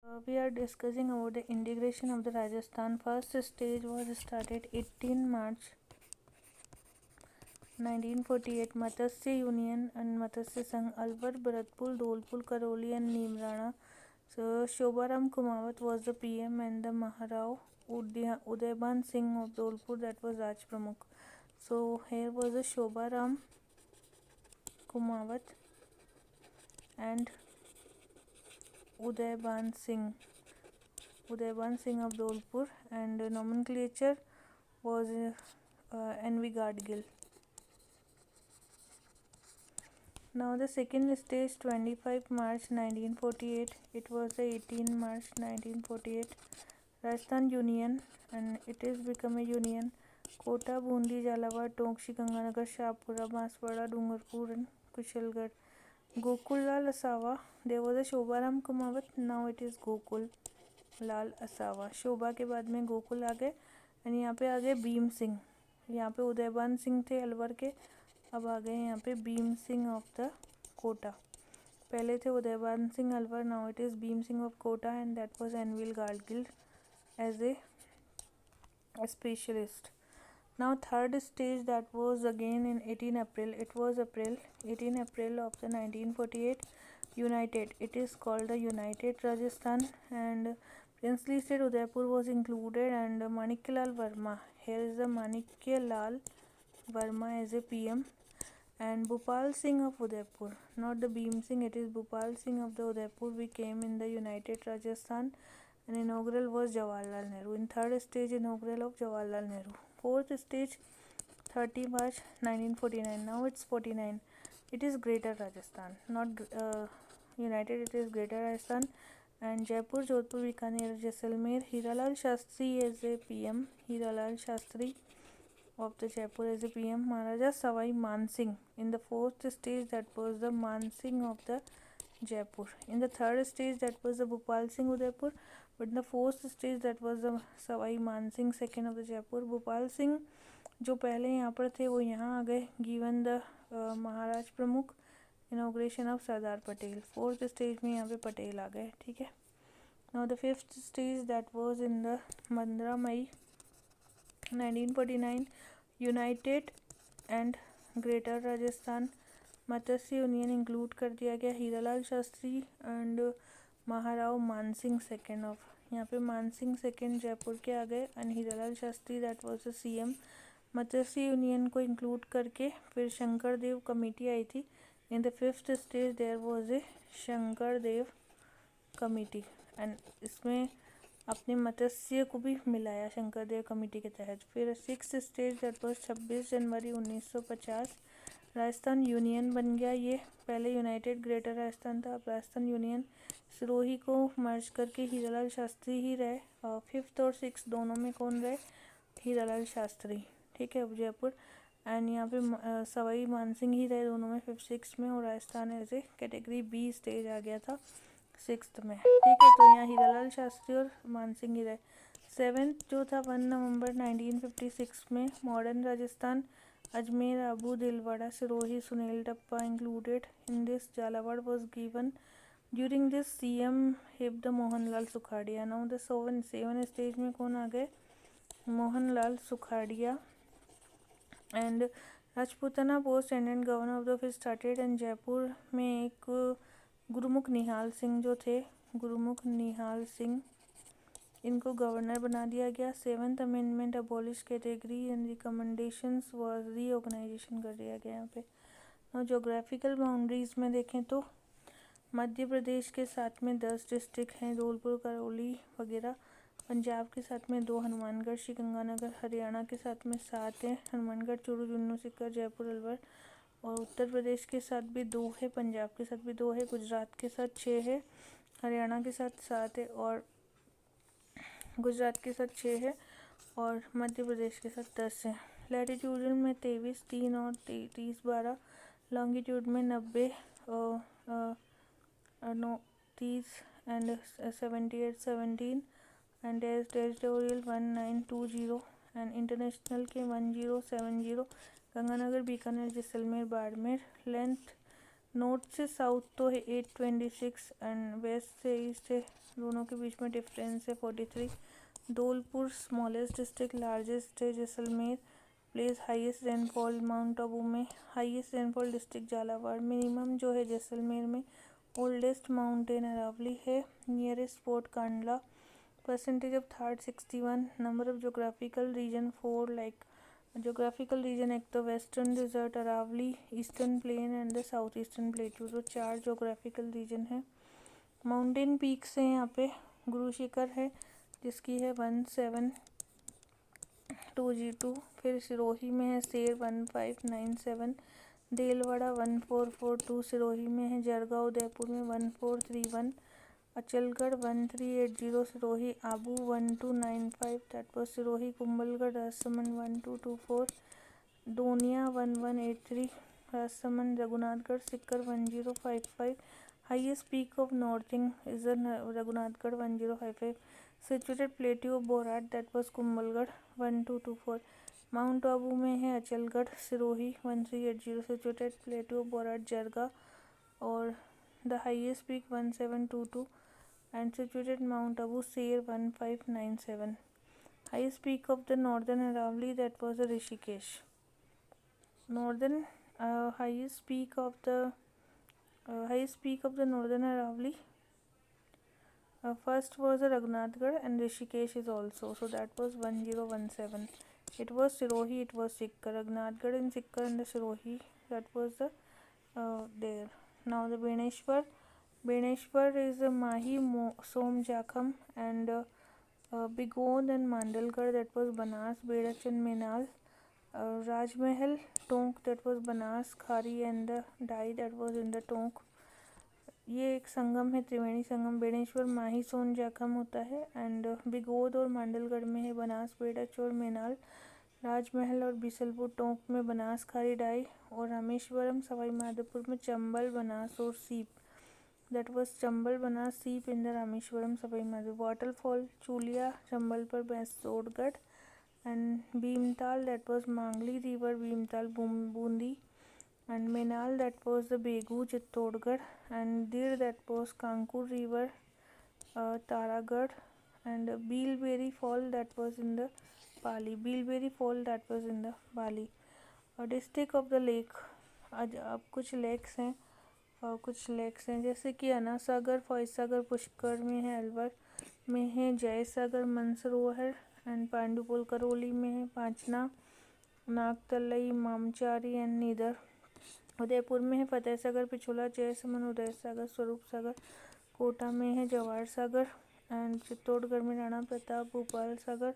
We are discussing about the integration of the Rajasthan. First stage was started 18 March 1948. Matsya Union and Matsya Sangh, Alwar, Bharatpur, Dholpur, Karoli and Neemrana. So Shobharam Kumawat was the PM and the Maharao Udayban Singh of Dholpur, that was Raj Pramukh. So here was a Shobharam Kumawat and Udayban Singh of Dholpur, and nomenclature was N.V. Gadgil. Now the second stage 25 March 1948. It was the 18 March 1948. Rajasthan Union, and it is become a union. Kota, Bundi, Jhalawar, Tonksi, Ganganagar, Shahpura, Banswara, Dungarpur and Kushalgarh. Gokul Lal Asawa. There was a Shobharam Kumawat. Now it is Gokul लाल असावा. शोभा के बाद में गोकुल आ गए and यहाँ पे आ गए भीम सिंह. यहाँ पे उदयबान सिंह थे अलवर के, अब आ गए यहाँ पे भीम सिंह ऑफ द कोटा. पहले थे Udayban Singh Alwar, now it is Bhim Singh of Kota and that was N V Gadgil as a specialist. Now third stage, that was again in 18 April. It was 18 April of the 1948. United. It is called the United Rajasthan, and princely state Udaipur was included, and Manikyalal Verma. Here is the Manikyalal Verma as a PM, and Bhupal Singh of Udaipur, not the Bhim Singh, it is Bhupal Singh of the Udaipur. We came in the United Rajasthan, and inaugural was Jawaharlal Nehru. In third stage, inaugural of Jawaharlal Nehru. Fourth stage 30 March 1949. Now it's 49. It is Greater Rajasthan, not United, it is Greater Rajasthan. And Jaipur, Jodhpur, Bikaner, Jaisalmer. Hiralal Shastri as a PM. Hiralal Shastri of the Jaipur as a PM. Maharaja Savai Mansingh in the fourth stage, that was the Mansingh of the Jaipur. In the third stage, that was the Bhupal Singh Udaipur, but in the fourth stage, that was the Savai Mansingh second of the Jaipur. Bhupal Singh जो पहले यहाँ पर थे वो यहाँ आ गए, given the Maharaj Pramukh. Inauguration of Sardar Patel. Fourth stage में यहाँ पे पटेल आ गए. ठीक है. Now the fifth stage, that was in the 15 May 1949. United and greater Rajasthan. Matsya union include कर दिया गया. Hiralal Shastri and Maharao Mansingh second of, यहाँ पे मानसिंह सेकेंड जयपुर के आ गए, and Hiralal Shastri that was the CM. Matsya union को इंक्लूड करके फिर शंकर देव कमेटी आई थी. In the fifth stage there was a Shankar Deo committee, and इसमें अपने मत्स्य को भी मिलाया शंकर देव कमेटी के तहत. फिर six stage that was 26 January 1950. Rajasthan union बन गया. ये पहले यूनाइटेड ग्रेटर राजस्थान था, अब राजस्थान यूनियन. सिरोही को मर्ज करके हीरालाल शास्त्री ही रहे. फिफ्थ और सिक्स दोनों में कौन रहे? हीरालाल शास्त्री. ठीक है. जयपुर एंड यहाँ पे सवाई मानसिंह ही रहे दोनों में, फिफ्थ सिक्स में. और Rajasthan as a category B stage आ गया था सिक्स्थ में. ठीक है. तो यहाँ हीरालाल शास्त्री और मानसिंह ही रहे. सेवेंथ जो था 1 नवंबर 1956 में. Modern Rajasthan. Ajmer, Abu, Dilwara, Sirohi, Sunil Tappa included in this. Jhalawar was given during this CM हिब्द Mohanlal Sukhadia. Now the seven stage में कौन आ गए? मोहनलाल सुखाड़िया. एंड राजपूताना पोस्ट एंडेंट governor of the office started. And Jaipur में एक गुरुमुख निहाल सिंह जो थे, गुरुमुख निहाल सिंह, इनको गवर्नर बना दिया गया. Seventh amendment abolish category and recommendations was reorganisation कर दिया गया यहाँ पे. और जोग्राफिकल बाउंड्रीज में देखें तो मध्य प्रदेश के साथ में 10 डिस्ट्रिक्ट हैं, धौलपुर, करौली वगैरह. पंजाब के साथ में 2, हनुमानगढ़, श्रीगंगानगर. हरियाणा के साथ में 7 हैं, हनुमानगढ़, चूरू, जुन्नू, सीकर, जयपुर, अलवर. और उत्तर प्रदेश के साथ भी 2 है, पंजाब के साथ भी 2 है, गुजरात के साथ 6 है, हरियाणा के साथ 7 है, और गुजरात के साथ 6 है, और मध्य प्रदेश के साथ 10 है. लैटिट्यूडल में 23, 3 और 30, 12. लॉन्गिट्यूड में 90, 30 and 78, 17. And territorial 1920 and international के 1070. गंगानगर, बीकानेर, जैसलमेर, बाड़मेर. लेंथ नॉर्थ से साउथ तो है 826 एंड वेस्ट से ईस्ट है, दोनों के बीच में डिफरेंस है 43। धौलपुर स्मॉलेस्ट डिस्ट्रिक्ट, लार्जेस्ट है Jaisalmer. Place highest rainfall mount Abu में, highest rainfall district Jhalawar. Minimum जो है जैसलमेर में। ओल्डेस्ट माउंटेन अरावली है। Nearest port Kandla. Percentage of Thar 61। Number of geographical region 4 like geographical region एक तो western desert Aravalli, eastern plain and the south eastern plateau, तो 4 geographical region है। Mountain peaks हैं यहाँ पे। गुरु शिखर है जिसकी है 172G2। फिर सिरोही में है शेर 1597। देलवाड़ा 1442 सिरोही में है। जरगा उदयपुर में 1431। Achalgarh 1380 Sirohi. Abu 1295 that was Sirohi. Kumbhalgarh Rajsamand 1224। Donia 1183 Rajsamand. Raghunathgarh Sikkar 1055। Highest peak of northing is Raghunathgarh 1055। Situated plateau of Borat that was Kumbhalgarh 1224। Mount Abu में है Achalgarh Sirohi 1380। Situated plateau of Borat Jarga और the highest peak 1722 and situated Mount Abu Sair 1597. Highest peak of the northern Aravalli that was the Rishikesh. Northern highest peak of the northern Aravalli. First was the Raghunathgarh and Rishikesh is also, so that was 1017. It was Sirohi, it was Sikkar. Raghunathgarh and Sikkar and the Sirohi, that was the there. Now the Beneshwar. Beneshwar is Mahi, Som Jakham and Bigod and Mandalgarh, that was Banas, Bedach and Menal. Rajmahal, Tonk, that was Banas, Khari and the Dai, that was in the Tonk. ये एक संगम है, त्रिवेणी संगम। बेणेश्वर माही सोन जाखम होता है and Bigod और मांडलगढ़ में है बनास, बेड़च और मेनाल। राजमहल और बिसलपुर टोंक में बनास, खारी डाई। और रामेश्वरम सवाई माधोपुर में चंबल, बनास और सीप, that was Chambal, Banas, Seep in the Rameshwaram Sawai Madhopur. Waterfall Chulia Chambal पर Baisodgarh and Bhimtal, that was Mangli river, Bhimtal Bundi and Menal, that was the Begu Chittorgarh, and Dir, that was Kankur river, Taragarh, and Beelberry Fall, that was in the Bali. Beelberry Fall, that was in the Bali. District of the lake, आज अब कुछ lakes हैं और कुछ lakes हैं जैसे कि अन्ना सागर, फौज सागर, पुष्कर में है, अलवर में है, जय सागर, मनसरोवर एंड पांडुपुल, करौली में है, पांचना, नागतलई, मामचारी एंड नीदर। उदयपुर में है फतेह सागर, पिछोला, जयसमन, उदय सागर, स्वरूप सागर। कोटा में है जवाहर सागर एंड चित्तौड़गढ़ में राणा प्रताप, भोपाल सागर।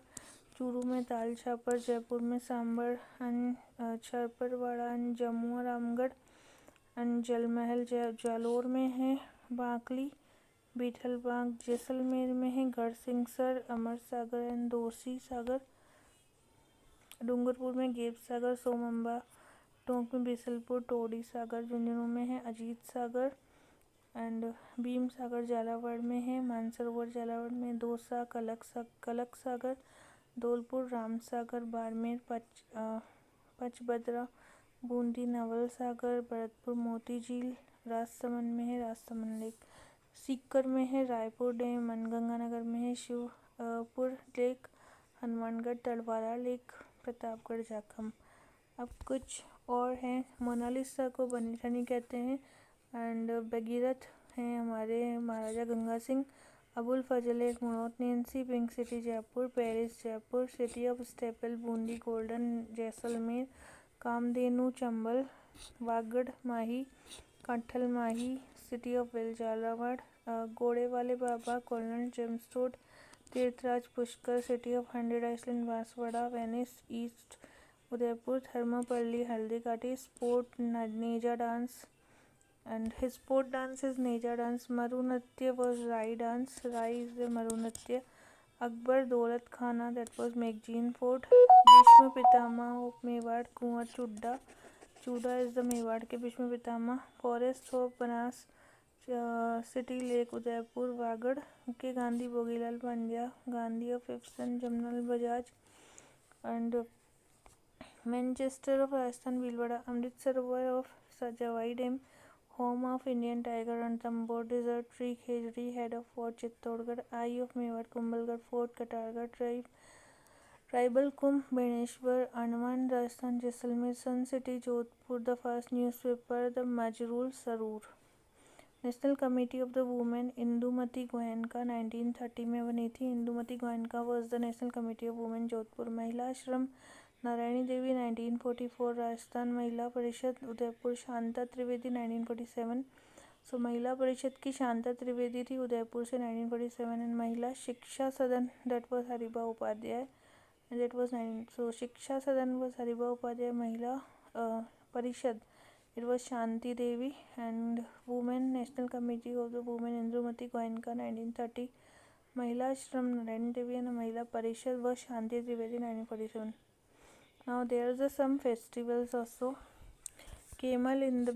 चूरू में ताल छापर, जयपुर में Sambhar and Chharparwada and Jamua Ramgarh and Jalmahal. Jalore में है बांकली, बीठलबाग। जैसलमेर में है गढ़सिंगसर, अमर सागर एंड दोसी सागर। डूंगरपुर में गेप सागर, सोमम्बा। टोंक में बिसलपुर, टोडी सागर। झुंझुनू में है अजीत सागर एंड भीम सागर। झालावाड़ में है मानसरोवर, झालावाड़ में दौसा, कलक सागर। धौलपुर, राम सागर। बाड़मेर, पचबदरा, बूंदी, नवल सागर। भरतपुर, मोती झील। राजसमंद में है राजसमंद लेक। सीकर में है रायपुर डैम। मनगंगानगर में है शिवपुर लेक। हनुमानगढ़, तलवारा लेक। प्रतापगढ़, जाखम। अब कुछ और हैं। मोनालिसा को बनी ठनी कहते हैं एंड भगीरथ हैं हमारे महाराजा गंगा सिंह। अबुल फजल एक Manot Nainsi, pink city Jaipur. Paris Jaipur. City of stepwell Bundi, golden Jaisalmer. Kamdhenu Chambal. Vagad Mahi, Kathal Mahi. City of well Jhalawar. घोड़े वाले बाबा, colonel James Tod. Tirthraj Pushkar. City of 100 island, Banswara. Venice east Udaipur. Thermopylae, Haldighati. Sport Neja dance and his sport dance is Neja dance. Maru Natya was Rai dance. Rai is the Maru Natya. Akbar, Daulat Khana, that was Meghjeen Fort. Bhishma Pitama of Mewar, Kunwar Chudda. Chuda is the Mewar के Bhishma Pitamah. Forest of Banas, City Lake Udaipur. Vagad के Gandhi Bhogilal Pandya. Gandhi of Epsom, Jamnal Bajaj and Manchester of Rajasthan Bhilwara. Amritsar of Sajawai dam. Home of Indian tiger Ranthambore desert tree Khejri head of fort Chittorgarh eye of Mewar Kumbhalgarh fort Katargarh tribal Kumbh Beneshwar Andaman Rajasthan Jaisalmer sun city Jodhpur the first newspaper the Majrul Sarur. National committee of the women Indumati Goenka 1930 में बनी थी। Indumati Goenka was the national committee of women Jodhpur. महिला आश्रम नारायणी देवी 1944 राजस्थान। महिला परिषद उदयपुर शांता त्रिवेदी 1947। सो महिला परिषद की शांता त्रिवेदी थी उदयपुर से 1947। And Mahila Shiksha Sadan that was Haribhau Upadhyay that was 9। So Shiksha Sadan was Haribhau Upadhyay. महिला परिषद it was Shanti Devi and Women National Committee of the Women Indumati Goenka 1930. Mahila Ashram Narayani Devi and Mahila Parishad was Shanti Trivedi 1947. Now there are some festivals also. Camel in the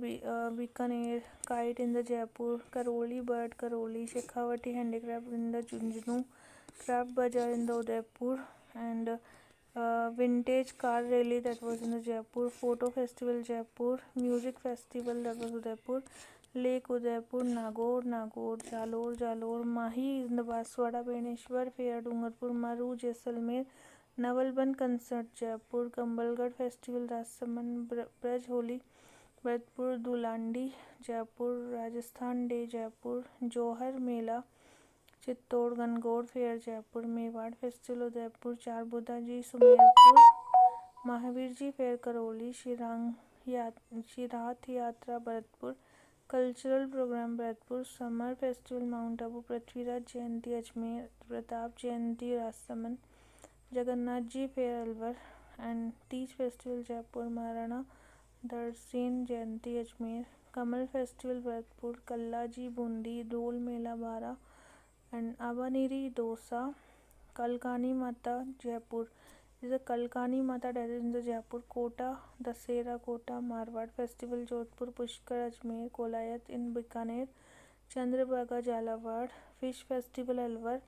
Bikaner, Kite in the Jaipur, Karoli Bird Karoli, Shekhawati Handicraft in the Junjunu, Craft Bazaar in the Udaipur, and vintage car rally that was in the Jaipur, photo festival Jaipur, music festival that was Udaipur, Lake Udaipur, Nagaur, Jalor, Mahi in the Baswada, Beneshwar fair Dungarpur, Maru, Jaisalmer, Navalban concert Jaipur, Kambalgarh festival Rasaman, Braj Holi, Bharatpur, Dulandi Jaipur, Rajasthan Day Jaipur, Johar Mela Chittor Gangaur fair Jaipur, Mewar festival Udaipur, Char Buddha ji Sumerpur, Mahavir ji fair Karauli, Shirath Yatra Bharatpur, cultural programme Bharatpur, summer festival mount Abu, Prithviraj Jayanti Ajmer, Pratap Jayanti Rajsamand, Jagannath ji fair Alwar and Teej festival Jaipur, Maharana Darsen Jayanti Ajmer, Kamal festival Bharatpur, Kalla ji Bundi, Dol Mela बारा and Abaniri Dosa, Kalkani Mata Jaipur. This is a Kalkani Mata that is in the Jaipur. Kota, Dasera Kota, Marwad Festival Jodhpur, Pushkar Ajmer, Kolayat in Bikaner, Chandrabhaga Jalawad, Fish Festival Alwar,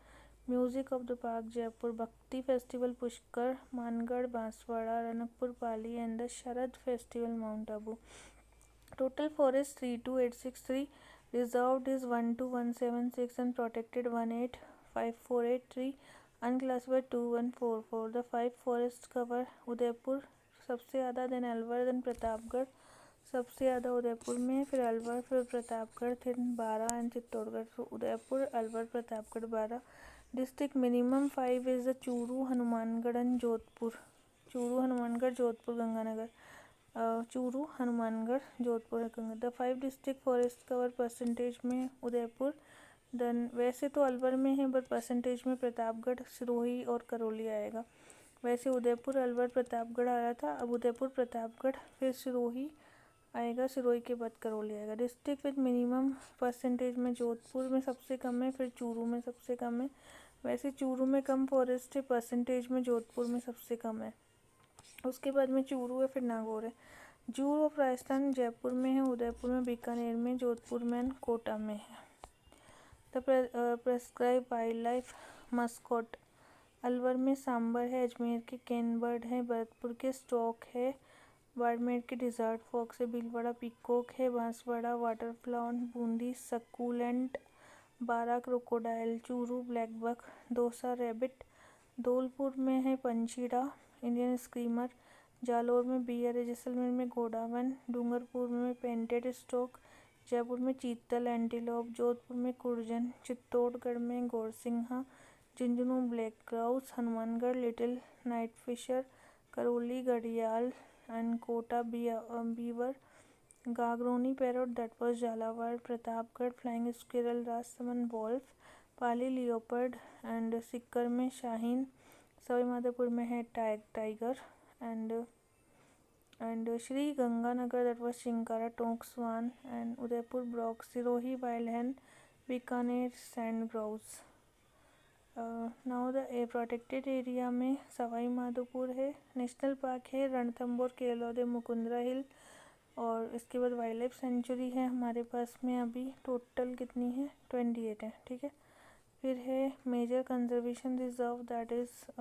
Music of the Park Jaipur, Bhakti Festival Pushkar, Mangad Banswara, Ranakpur Pali, and the Sharad Festival Mount Abu. Total forest 32863, reserved is 12176 and protected 18548 unclassified 2144. The 5 forests cover Udaipur सबसे ज़्यादा, then Alwar, then Pratapgarh सबसे ज़्यादा उदयपुर में, फिर अलवर, फिर प्रतापगढ़, फिर बारा and Chittorgarh. तो उदयपुर, अलवर, प्रतापगढ़, बारा. District minimum 5 is the Churu, Hanumangarh and Jodhpur. Churu, Hanumangarh, Jodhpur, Ganganagar. Churu, Hanumangarh, Jodhpur, Ganganagar. The 5 district forest cover percentage में उदयपुर, देन वैसे तो अलवर में है बट परसेंटेज में प्रतापगढ़, सिरोही और करौली आएगा. वैसे उदयपुर, अलवर, प्रतापगढ़ आ रहा था, अब उदयपुर, प्रतापगढ़, फिर सिरोही आएगा, सिरोही के बाद करौली आएगा. डिस्ट्रिक्ट विद मिनिमम परसेंटेज में जोधपुर में सबसे कम है, फिर चूरू में सबसे कम है. वैसे चूरू में कम फॉरेस्ट है, परसेंटेज में जोधपुर में सबसे कम है. उसके बाद में चूरू है, फिर नागौर है. जू ऑफ राजस्थान जयपुर में है, उदयपुर में, बीकानेर में, जोधपुर में एंड कोटा में है. The prescribe wild life मस्कॉट. Alwar में सांबर है, अजमेर के कैन बर्ड है, भरतपुर के स्टॉक है, बाड़मेर के डिज़र्ट फॉक्स है, भीलवाड़ा पीकॉक है, बांसवाड़ा वाटरफ्लावर, बूंदी सक्कूलेंट, बारा crocodile, Churu blackbuck, Dausa rabbit, Dholpur में है पंचीड़ा इंडियन स्क्रीमर, जालोर में बियर है, जैसलमेर में घोड़ावन, डूंगरपुर में पेंटेड स्टॉक, जयपुर में चीतल एंटीलोप, जोधपुर में कुर्जन, चित्तौड़गढ़ में गोरसिंहा, Jhunjhunu black grouse, Hanumangarh little night fisher, Karauli घड़ियाल and Kota beaver, Gagroni parrot that was Jhalawar, Pratapgarh flying squirrel, Rajsamand wolf, Pali leopard and Sikkar में शाहीन, सवाई माधोपुर में है tiger and Shri Ganganagar that was chinkara Tonk swan and Udaipur ब्रॉक, Sirohi wild hen, Bikaner sand grouse. Now the protected area में सवाई माधोपुर है, नेशनल पार्क है रणथंबोर, केलोदे, मुकुंदरा हिल, और इसके बाद वाइल्ड लाइफ सेंचुरी है हमारे पास में. अभी टोटल कितनी है, 28 है, ठीक है. फिर है major conservation reserve that is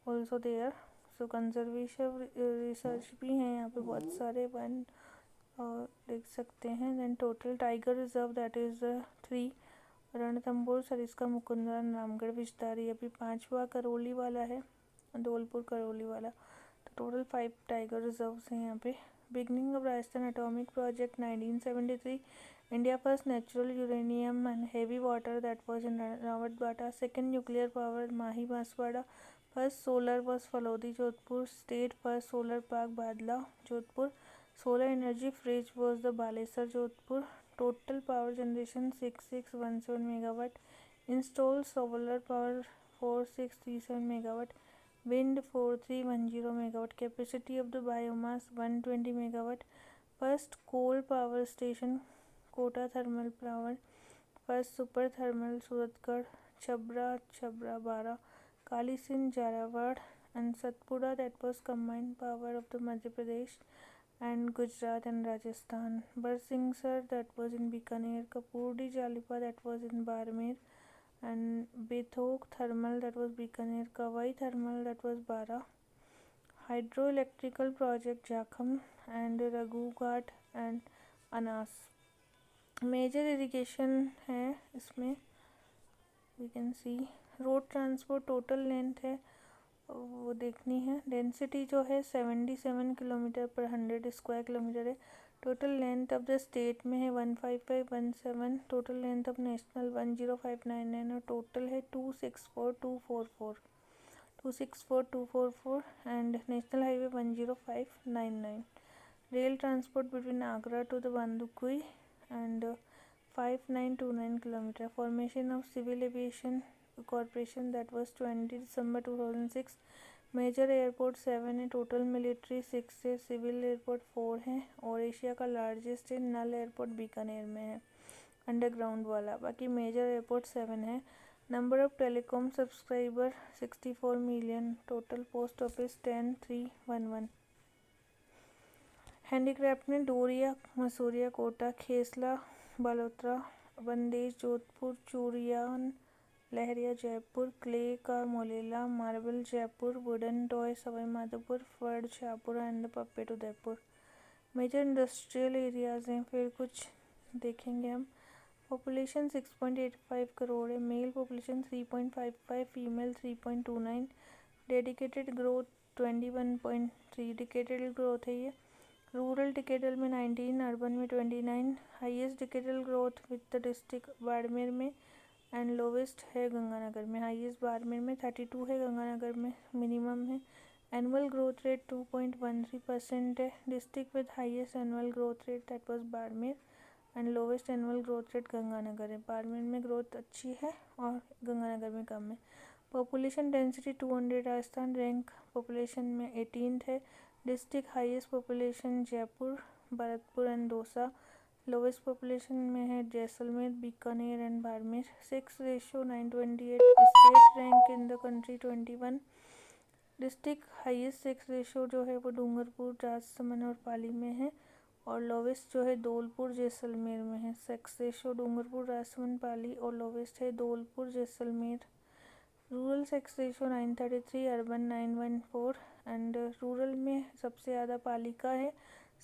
also there. So conservation research भी हैं यहाँ पे बहुत सारे. देख सकते हैं। Then total tiger reserve that is 3, Ranthambore, Sariska, Mukundra, Ramgarh, Vishdhari. अभी 5वां करौली वाला है, धौलपुर करौली वाला। तो टोटल 5 टाइगर रिजर्व्स हैं यहाँ पे। Beginning of Rajasthan atomic project 1973, India first natural uranium and heavy water that was in Rawatbhata. Second nuclear power Mahi Banswara. First solar was Phalodi Jodhpur. State first solar park Badla Jodhpur. Solar energy fridge was the Balesar Jodhpur. Total power generation 6617 megawatt. Install solar power 4637 megawatt. Wind 4310 megawatt. Capacity of the biomass 120 megawatt. First coal power station Kota thermal power. First super thermal Suratgarh. Chhabra 12। Kali Sindh Jhalawar and Satpura that was combined power of the Madhya Pradesh and Gujarat and Rajasthan. Barsingsar that was in Bikaner. Kapurdi Jalipa that was in Barmer and Bithnok thermal that was Bikaner. Kawai thermal that was Baran. Hydro electrical project Jakham and Raghughat and Anas. Major irrigation है इसमें, we can see. Road transport total length है वो देखनी है। Density जो है 77 kilometre पर 100 square kilometre है। Total length of the state में है 15517। टोटल लेंथ ऑफ नेशनल 10599 और टोटल है 264244 and national highway 10599। Rail transport between Agra to the Bandikui and 5929 kilometre. Formation of civil aviation corporation that was 20 December 2006। Major airport 7 है। Total military 6 है। Civil airport 4 है और Asia का largest है नल airport Bikaner में है, अंडरग्राउंड वाला। बाकी मेजर एयरपोर्ट 7 है। Number of telecom subscriber 64 million. Total post office 10311। Handicraft में डोरिया मसूरिया कोटा खेसला बालोतरा बंदेज जोधपुर चूड़ियान लहरिया जयपुर क्ले का Molela marble Jaipur wooden toy Sawai Madhopur Phad Shahpur and puppet Udaipur. Major industrial areas हैं, फिर कुछ देखेंगे हम। पॉपुलेशन 6.85 करोड़ है। Male population 3.55, female 3.29। Dedicated growth 21.3 decadal growth है ये। रूरल डिकेटल में 19, अर्बन में 29। Highest decadal growth with the district Barmer में एंड लोवेस्ट है गंगानगर में। हाईएस्ट बाड़मेर में 32 है, गंगानगर में मिनिमम है। एनुअल ग्रोथ रेट 2.13% है। District with highest annual growth rate that was Barmer and lowest annual growth rate Ganganagar है। बाड़मेर में ग्रोथ अच्छी है और गंगानगर में कम है। Population density 200, Rajasthan rank population में 18th है। District highest population Jaipur Bharatpur and Dausa. Lowest population में है Jaisalmer Bikaner and Barmer. 6:928। State rank in the country 21। District highest 6 जो है वो डूंगरपुर राजसमंद और पाली में है और लोवेस्ट जो है धौलपुर जैसलमेर में है। 6 डूंगरपुर राजसमंद पाली और लोवेस्ट है Dholpur Jaisalmer. Rural 6:933, urban 914 and rural में सबसे ज़्यादा पाली का है,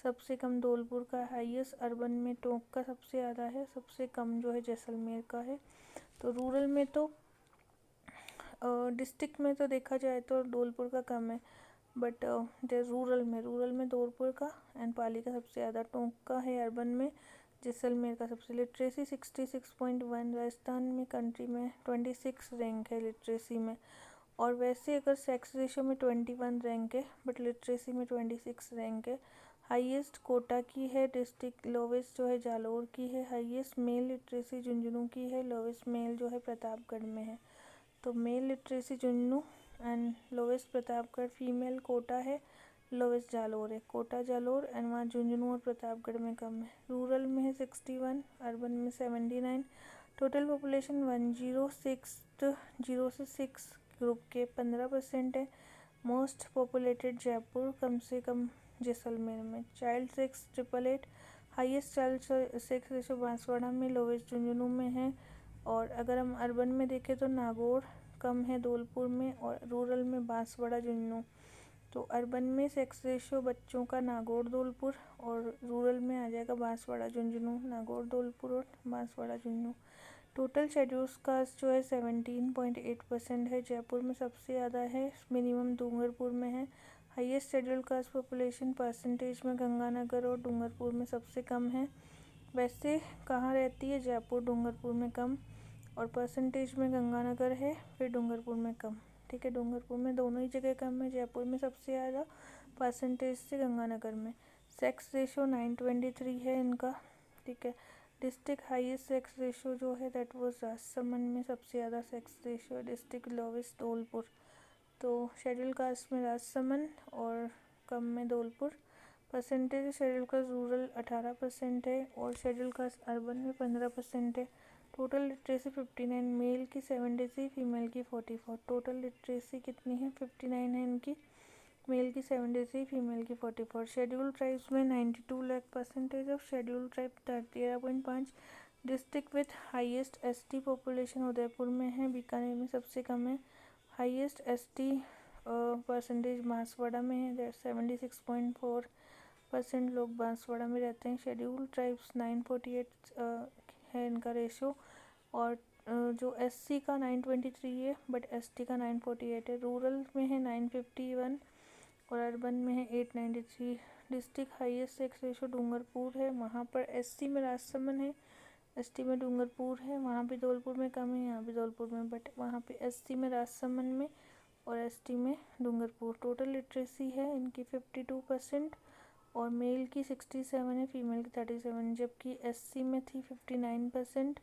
सबसे कम धौलपुर का। हाईएस्ट अर्बन में टोंक का सबसे ज़्यादा है, सबसे कम जो है जैसलमेर का है। तो रूरल में तो डिस्ट्रिक्ट में तो देखा जाए तो धौलपुर का कम है, बट रूरल में धौलपुर का एंड पाली का सबसे ज़्यादा। टोंक का है अर्बन में, जैसलमेर का सबसे। लिटरेसी 66.1, राजस्थान में कंट्री में 26 रैंक है लिटरेसी में। और वैसे अगर सेक्स रेशियो में 21 रैंक है बट लिटरेसी में 26 रैंक है। हाईएस्ट कोटा की है डिस्ट्रिक्ट, लोवेस्ट जो है जालोर की है। हाईएस्ट मेल लिटरेसी झुंझुनू की है, लोवेस्ट मेल जो है प्रतापगढ़ में है। तो male literacy Jhunjhunu and lowest Pratapgarh. Female Kota है, लोवेस्ट जालोर है। कोटा जालोर एंड वहाँ झुंझुनू और प्रतापगढ़ में कम है। रूरल में है 61, अर्बन में 79। टोटल पॉपुलेशन 106 ग्रुप के 15% है। मोस्ट पॉपुलेटेड जयपुर, कम से कम जैसलमेर में। Child 6,888। Highest child 6 ratio Banswara में, लोवेस्ट झुंझुनू में है। और अगर हम अर्बन में देखें तो नागौर कम है धौलपुर में और रूरल में बांसवाड़ा झुंझुनू। तो अर्बन में सेक्स रेशियो बच्चों का नागौर धौलपुर, और रूरल में आ जाएगा बांसवाड़ा झुंझुनू, नागौर धौलपुर और Banswara Jhunjhunu. Total schedules caste जो है 17.8% है, जयपुर में सबसे ज़्यादा है, मिनिमम डूंगरपुर में है। Highest schedule caste population percentage में गंगानगर और डूंगरपुर में सबसे कम है। वैसे कहाँ रहती है, जयपुर डूंगरपुर में कम, और परसेंटेज में गंगानगर है, फिर डूंगरपुर में कम। ठीक है, डूंगरपुर में दोनों ही जगह कम है, जयपुर में सबसे ज़्यादा परसेंटेज से गंगानगर में। सेक्स रेशो 923 है इनका। ठीक है, डिस्ट्रिक्ट हाईएस्ट सेक्स रेशो जो है दैट वाज राजसमंद में सबसे ज़्यादा सेक्स रेशो है, डिस्ट्रिक्ट लोवेस्ट धौलपुर। तो शेड्यूल कास्ट में राजसमंद और कम में Dholpur. Percentage schedule caste rural 18% है, और शेड्यूल कास्ट अर्बन में 15% है। टोटल लिटरेसी 59, मेल की 73, फीमेल की 44। टोटल लिटरेसी कितनी है, 59 है इनकी, मेल की 73, फीमेल की 44। शेड्यूल ट्राइब्स में 92 lakh percentage of schedule tribe 13.5। District with highest ST population Udaipur में है, बीकानेर में सबसे कम है। हाईएस्ट एसटी परसेंटेज बांसवाड़ा में है, 76.4% लोग बांसवाड़ा में रहते हैं। शेड्यूल ट्राइब्स 948 है इनका रेशो, और जो एससी का 923 है, बट एसटी का 948 है। रूरल में है 951 और अर्बन में है 893। District highest sex ratio Dungarpur है, वहाँ पर एससी में राजसमंद है, एसटी में डूंगरपुर है, वहाँ भी धौलपुर में कम है, यहाँ भी धौलपुर में, बट वहाँ पे एससी में राजसमंद में और एसटी में डूंगरपुर। टोटल लिटरेसी है इनकी 52%, और मेल की 67 है, फीमेल की 37, जबकि एससी में थी 59%,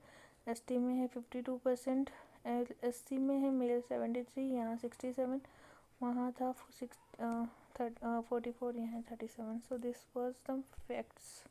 एसटी में है 52%, एससी में है मेल 73, यहाँ 67, वहाँ था 44, यहाँ 37। So this was the facts.